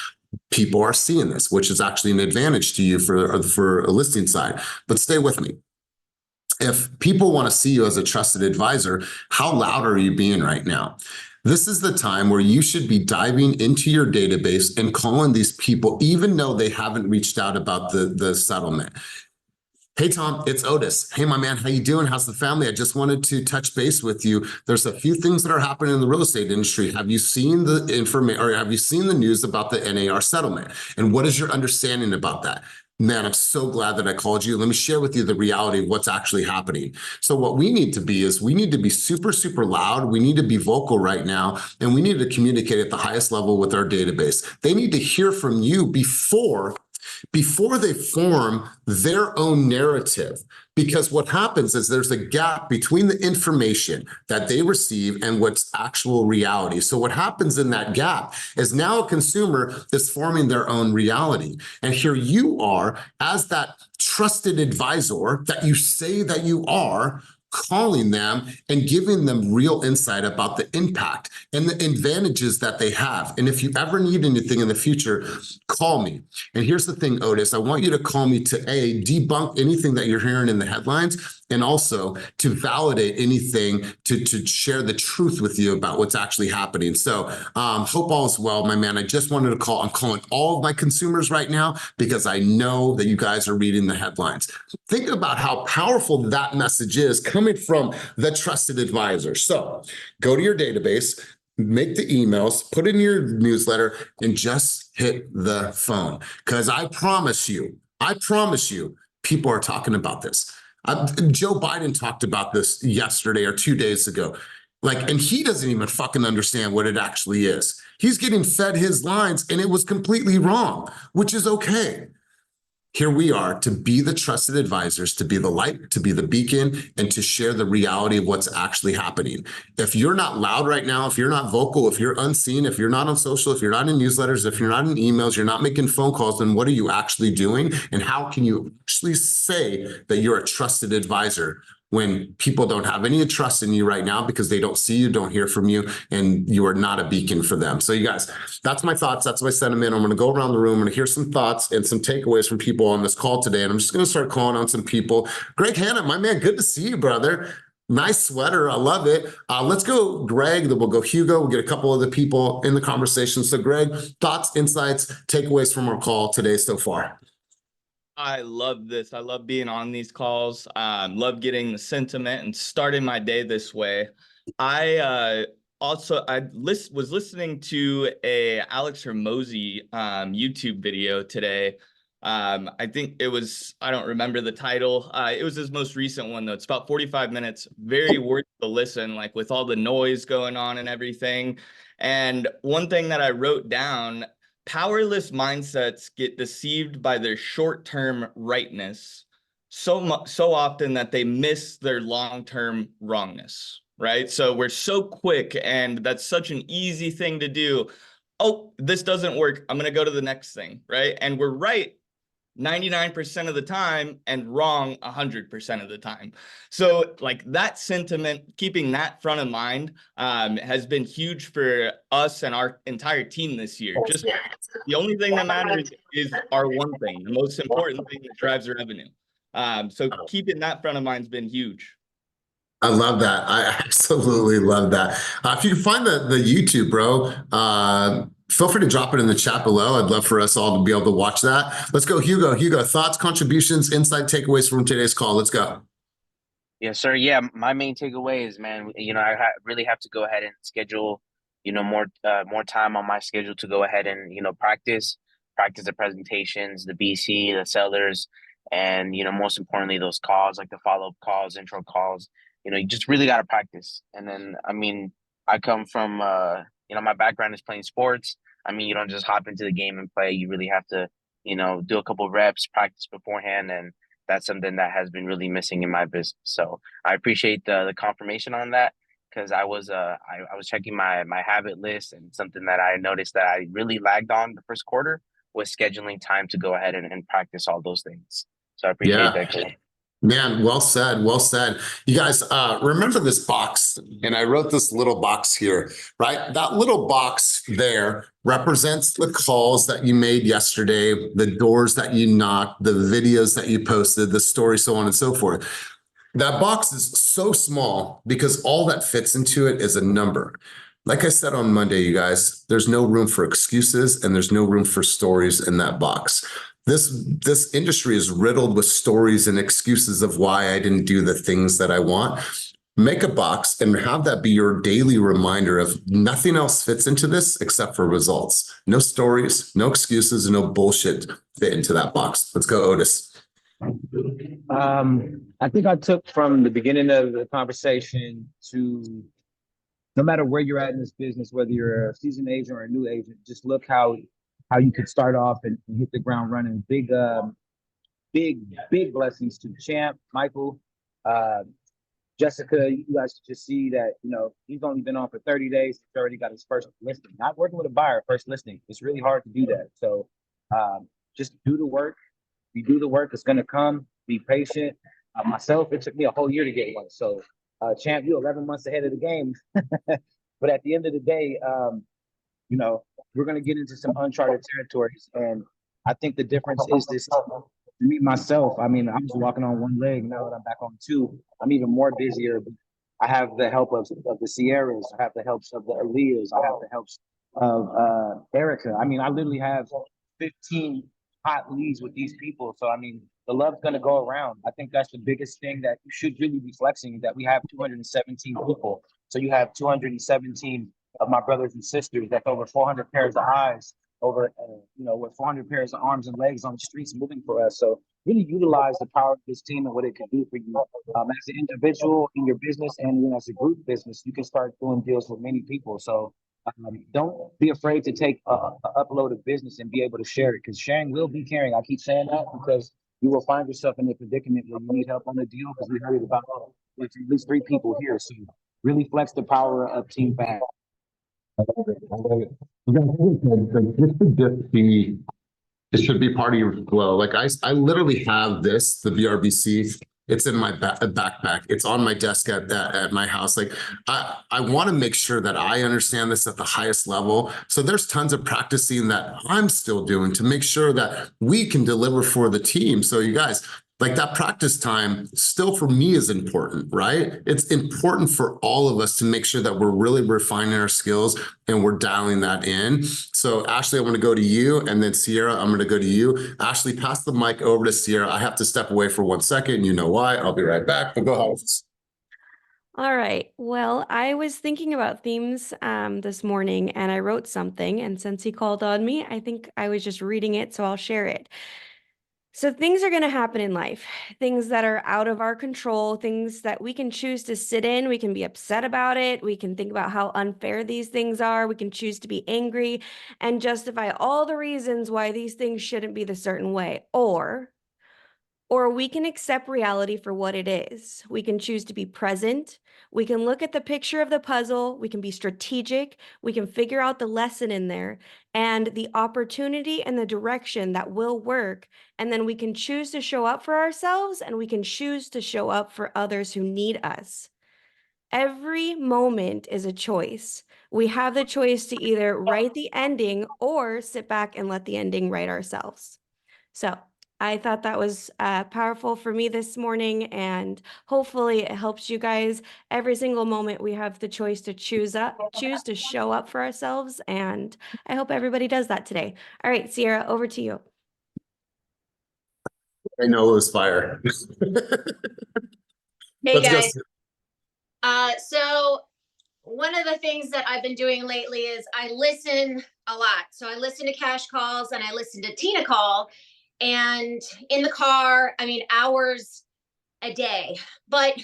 Speaker 1: People are seeing this, which is actually an advantage to you for a listing side. But stay with me. If people want to see you as a trusted advisor, how loud are you being right now? This is the time where you should be diving into your database and calling these people, even though they haven't reached out about the settlement. Hey, Tom, it's Otis. Hey, my man, how you doing? How's the family? I just wanted to touch base with you. There's a few things that are happening in the real estate industry. Have you seen the information or have you seen the news about the NAR settlement? And what is your understanding about that? Man, I'm so glad that I called you. Let me share with you the reality of what's actually happening. So what we need to be is we need to be super, super loud. We need to be vocal right now, and we need to communicate at the highest level with our database. They need to hear from you before they form their own narrative. Because what happens is there's a gap between the information that they receive and what's actual reality. So what happens in that gap is now a consumer is forming their own reality. And here you are as that trusted advisor that you say that you are, calling them and giving them real insight about the impact and the advantages that they have. And if you ever need anything in the future, call me. And here's the thing, Otis, I want you to call me to debunk anything that you're hearing in the headlines, and also to validate anything, to share the truth with you about what's actually happening. So hope all is well, my man. I just wanted to call. I'm calling all of my consumers right now because I know that you guys are reading the headlines. Think about how powerful that message is coming from the trusted advisor. So go to your database, make the emails, put in your newsletter, and just hit the phone. Because I promise you, people are talking about this. Joe Biden talked about this yesterday or 2 days ago. And he doesn't even fucking understand what it actually is. He's getting fed his lines and it was completely wrong, which is okay. Here we are to be the trusted advisors, to be the light, to be the beacon, and to share the reality of what's actually happening. If you're not loud right now, if you're not vocal, if you're unseen, if you're not on social, if you're not in newsletters, if you're not in emails, you're not making phone calls, then what are you actually doing? And how can you actually say that you're a trusted advisor when people don't have any trust in you right now because they don't see you, don't hear from you, and you are not a beacon for them? So you guys, that's my thoughts. That's my sentiment. I'm going to go around the room. I'm going to hear some thoughts and some takeaways from people on this call today. And I'm just going to start calling on some people. Greg Hanna, my man, good to see you, brother. Nice sweater. I love it. Let's go, Greg. Then we'll go Hugo. We'll get a couple other people in the conversation. So Greg, thoughts, insights, takeaways from our call today so far?
Speaker 15: I love this. I love being on these calls. Love getting the sentiment and starting my day this way. I was listening to a Alex Hermosi YouTube video today. I think it was, I don't remember the title. It was his most recent one though. It's about 45 minutes, very worth the listen, like with all the noise going on and everything. And one thing that I wrote down, powerless mindsets get deceived by their short-term rightness so often that they miss their long-term wrongness, right? So we're so quick, and that's such an easy thing to do. Oh, this doesn't work. I'm going to go to the next thing, right? And we're right 99% of the time and wrong 100% of the time. So that sentiment, keeping that front of mind has been huge for us and our entire team this year. Just the only thing that matters is our one thing, the most important thing that drives the revenue. So keeping that front of mind has been huge.
Speaker 1: I love that. I absolutely love that. If you can find the YouTube, bro, feel free to drop it in the chat below. I'd love for us all to be able to watch that. Let's go, Hugo. Hugo, thoughts, contributions, insight, takeaways from today's call. Let's go.
Speaker 16: Yes, sir. Yeah, my main takeaway is, man, I really have to go ahead and schedule, more time on my schedule to go ahead and, practice the presentations, the BC, the sellers, and, most importantly, those calls, like the follow-up calls, intro calls. You just really got to practice. And then, I come from, my background is playing sports. You don't just hop into the game and play. You really have to, do a couple of reps, practice beforehand. And that's something that has been really missing in my business. So I appreciate the confirmation on that. because I was checking my habit list, and something that I noticed that I really lagged on the first quarter was scheduling time to go ahead and practice all those things. So I appreciate
Speaker 1: Yeah.
Speaker 16: that.
Speaker 1: Man, well said, well said. You guys, remember this box, and I wrote this little box here, right? That little box there represents the calls that you made yesterday, the doors that you knocked, the videos that you posted, the story, so on and so forth. That box is so small because all that fits into it is a number. Like I said on Monday, you guys, there's no room for excuses and there's no room for stories in that box. This industry is riddled with stories and excuses of why I didn't do the things that I want. Make a box and have that be your daily reminder of nothing else fits into this except for results. No stories, no excuses, and no bullshit fit into that box. Let's go, Otis.
Speaker 17: I think I took from the beginning of the conversation to, no matter where you're at in this business, whether you're a seasoned agent or a new agent, just look how you could start off and hit the ground running. Big blessings to Champ, Michael, Jessica. You guys should just see that, he's only been on for 30 days. He's already got his first listing. Not working with a buyer, first listing. It's really hard to do that. So just do the work. If you do the work, it's going to come. Be patient. Myself, it took me a whole year to get one. So Champ, you're 11 months ahead of the game. But at the end of the day, we're going to get into some uncharted territories. And I think the difference is this. Me, myself, I was walking on one leg. Now that I'm back on two, I'm even more busier. I have the help of the Sierras. I have the helps of the Elias. I have the helps of Erica. I literally have 15 hot leads with these people. So, the love's going to go around. I think that's the biggest thing that you should really be flexing, that we have 217 people. So you have 217 of my brothers and sisters. That's over 400 pairs of eyes, over, with 400 pairs of arms and legs on the streets moving for us. So really utilize the power of this team and what it can do for you as an individual in your business, and as a group business, you can start doing deals with many people. So don't be afraid to take a upload of business and be able to share it, because sharing will be caring. I keep saying that because you will find yourself in a predicament where you need help on the deal, because we heard about at least 3 people here. So really flex the power of Team Fast.
Speaker 1: It should be part of your flow. Like I literally have this, the VRBC. It's in my backpack. It's on my desk at my house. Like I want to make sure that I understand this at the highest level. So there's tons of practicing that I'm still doing to make sure that we can deliver for the team. So you guys, like that practice time still for me is important, right? It's important for all of us to make sure that we're really refining our skills and we're dialing that in. So Ashley, I want to go to you, and then Sierra, I'm going to go to you. Ashley, pass the mic over to Sierra. I have to step away for 1 second. You know why. I'll be right back, but go ahead.
Speaker 13: All right. Well, I was thinking about themes this morning, and I wrote something. And since he called on me, I think I was just reading it, so I'll share it. So things are going to happen in life, things that are out of our control, things that we can choose to sit in. We can be upset about it. We can think about how unfair these things are. We can choose to be angry and justify all the reasons why these things shouldn't be the certain way. Or we can accept reality for what it is. We can choose to be present. We can look at the picture of the puzzle. We can be strategic. We can figure out the lesson in there and the opportunity and the direction that will work. And then we can choose to show up for ourselves, and we can choose to show up for others who need us. Every moment is a choice. We have the choice to either write the ending or sit back and let the ending write ourselves. So I thought that was powerful for me this morning, and hopefully it helps you guys. Every single moment we have the choice to choose to show up for ourselves, and I hope everybody does that today. All right, Sierra, over to you.
Speaker 1: I know it was fire.
Speaker 18: Hey guys. So one of the things that I've been doing lately is I listen a lot. So I listen to Cash calls and I listen to Tina call, and in the car, hours a day. But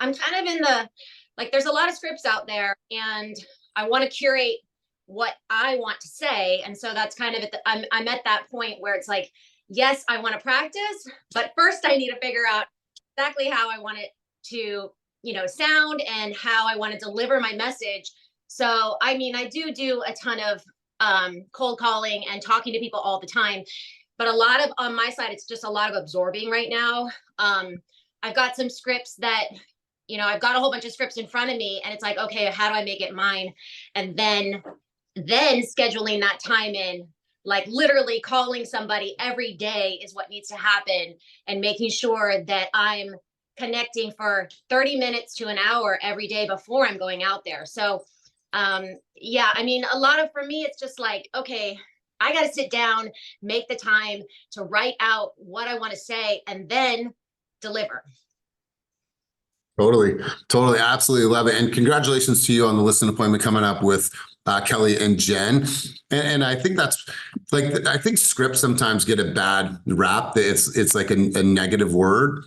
Speaker 18: I'm kind of in the, there's a lot of scripts out there, and I want to curate what I want to say. And so that's kind of I'm at that point where it's like, yes, I want to practice, but first I need to figure out exactly how I want it to sound and how I want to deliver my message. So, I mean, I do a ton of cold calling and talking to people all the time, but a lot of, on my side, it's just a lot of absorbing right now. I've got some scripts that, I've got a whole bunch of scripts in front of me, and it's like, okay, how do I make it mine? And then scheduling that time in, like literally calling somebody every day is what needs to happen, and making sure that I'm connecting for 30 minutes to an hour every day before I'm going out there. So yeah, I mean, for me, it's just like, okay, I got to sit down, make the time to write out what I want to say, and then deliver.
Speaker 1: Totally, totally, absolutely love it. And congratulations to you on the listing appointment coming up with Kelly and Jen. And I think that's like, I think scripts sometimes get a bad rap. It's like a negative word.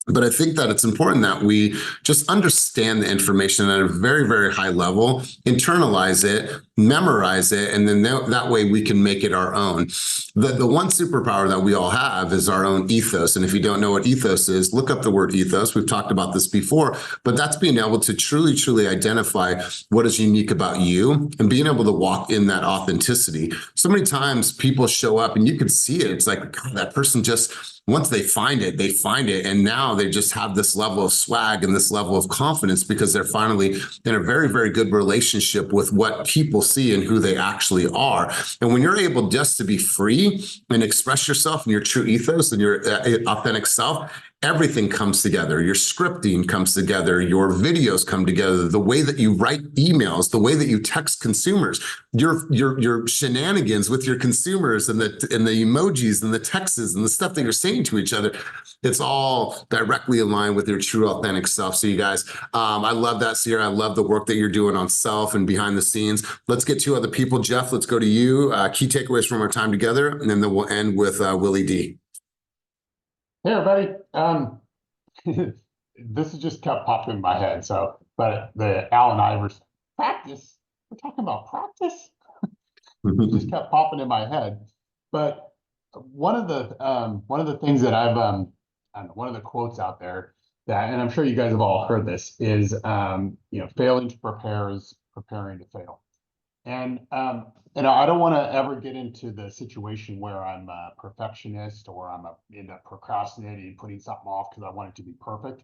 Speaker 1: But I think that it's important that we just understand the information at a very, very high level, internalize it, memorize it, and then that way we can make it our own. The one superpower that we all have is our own ethos. And if you don't know what ethos is, look up the word ethos. We've talked about this before, but that's being able to truly, truly identify what is unique about you and being able to walk in that authenticity. So many times people show up and you can see it. It's like, God, that person just, once they find it, and now they just have this level of swag and this level of confidence because they're finally in a very, very good relationship with what people see and who they actually are. And when you're able just to be free and express yourself and your true ethos and your authentic self, everything comes together. Your scripting comes together. Your videos come together. The way that you write emails, the way that you text consumers, your shenanigans with your consumers and the emojis and the texts and the stuff that you're saying to each other, it's all directly aligned with your true authentic self. So you guys, I love that, Sierra. I love the work that you're doing on self and behind the scenes. Let's get to other people. Jeff, let's go to you. Key takeaways from our time together, and then we'll end with Willie D.
Speaker 19: Hey, everybody. This has just kept popping in my head. But the Allen Iverson practice, we're talking about practice. It just kept popping in my head. But one of the things that I've, I don't know, one of the quotes out there that, and I'm sure you guys have all heard this, is, failing to prepare is preparing to fail. And I don't want to ever get into the situation where I'm a perfectionist or I'm end up procrastinating and putting something off because I want it to be perfect.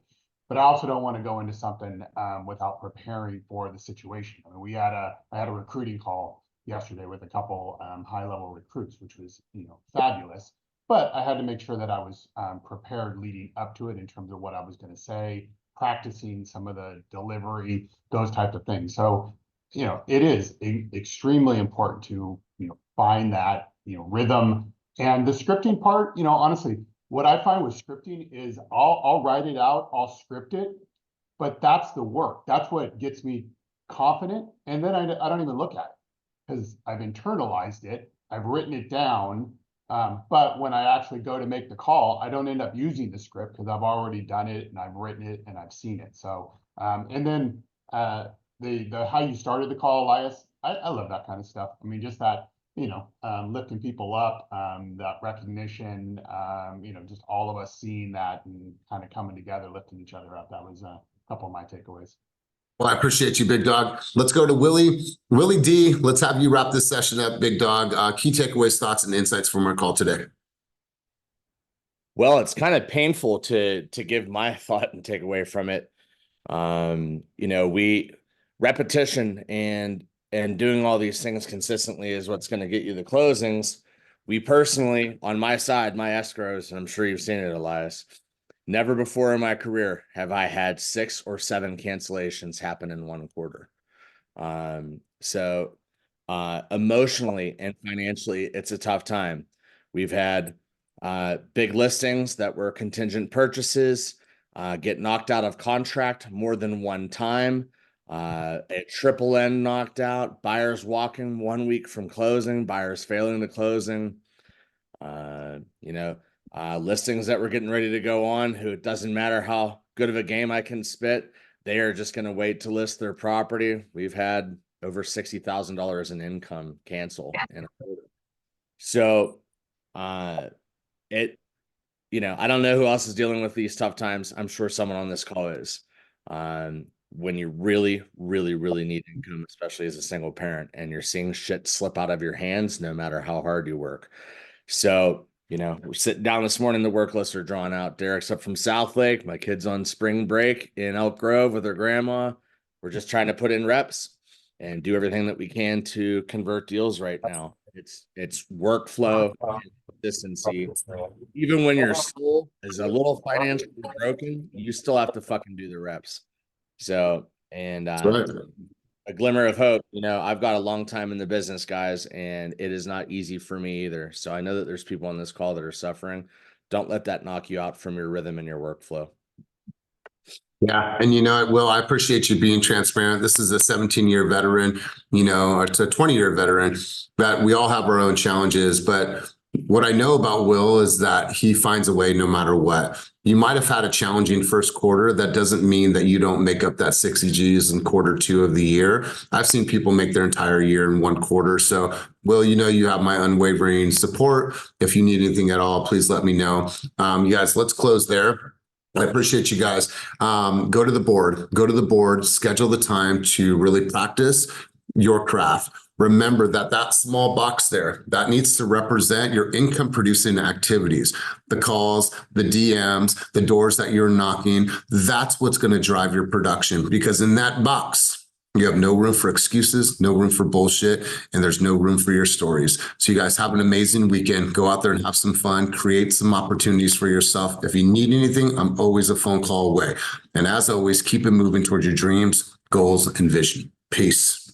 Speaker 19: But I also don't want to go into something without preparing for the situation. I mean, I had a recruiting call yesterday with a couple high-level recruits, which was fabulous. But I had to make sure that I was prepared leading up to it in terms of what I was going to say, practicing some of the delivery, those types of things. So it is extremely important to, find that, rhythm. And the scripting part, honestly, what I find with scripting is I'll write it out, I'll script it, but that's the work. That's what gets me confident. And then I don't even look at it because I've internalized it. I've written it down. But when I actually go to make the call, I don't end up using the script because I've already done it and I've written it and I've seen it. So, and then, the how you started the call, Elias, I love that kind of stuff. I mean, just that, lifting people up, that recognition, just all of us seeing that and kind of coming together, lifting each other up. That was a couple of my takeaways.
Speaker 1: Well, I appreciate you, big dog. Let's go to Willie D. Let's have you wrap this session up, big dog. Key takeaways, thoughts, and insights from our call today.
Speaker 20: Well, it's kind of painful to give my thought and takeaway from it. Repetition and doing all these things consistently is what's going to get you the closings. We personally, on my side, my escrows, and I'm sure you've seen it, Elias, never before in my career have I had 6 or 7 cancellations happen in one quarter. So emotionally and financially, it's a tough time. We've had big listings that were contingent purchases get knocked out of contract more than one time. A triple N knocked out, buyers walking 1 week from closing, buyers failing the closing, listings that were getting ready to go on, who it doesn't matter how good of a game I can spit, they are just going to wait to list their property. We've had over $60,000 in income cancel. So I don't know who else is dealing with these tough times. I'm sure someone on this call is. when you really, really, really need income, especially as a single parent, and you're seeing shit slip out of your hands no matter how hard you work. So, we're sitting down this morning, the work lists are drawn out. Derek's up from South Lake. My kid's on spring break in Elk Grove with her grandma. We're just trying to put in reps and do everything that we can to convert deals right now. It's workflow and consistency. Even when your soul is a little financially broken, you still have to fucking do the reps. So, and a glimmer of hope, I've got a long time in the business, guys, and it is not easy for me either. So I know that there's people on this call that are suffering. Don't let that knock you out from your rhythm and your workflow.
Speaker 1: Yeah. And Will, I appreciate you being transparent. This is a 17-year veteran, it's a 20-year veteran, that we all have our own challenges. But what I know about Will is that he finds a way no matter what. You might have had a challenging first quarter. That doesn't mean that you don't make up that 60 G's in quarter 2 of the year. I've seen people make their entire year in 1 quarter. So, Will, you have my unwavering support. If you need anything at all, please let me know. You guys, let's close there. I appreciate you guys. Go to the board, schedule the time to really practice your craft. Remember that small box there, that needs to represent your income producing activities, the calls, the DMs, the doors that you're knocking. That's what's going to drive your production, because in that box, you have no room for excuses, no room for bullshit, and there's no room for your stories. So you guys have an amazing weekend. Go out there and have some fun, create some opportunities for yourself. If you need anything, I'm always a phone call away. And as always, keep it moving towards your dreams, goals, and vision. Peace.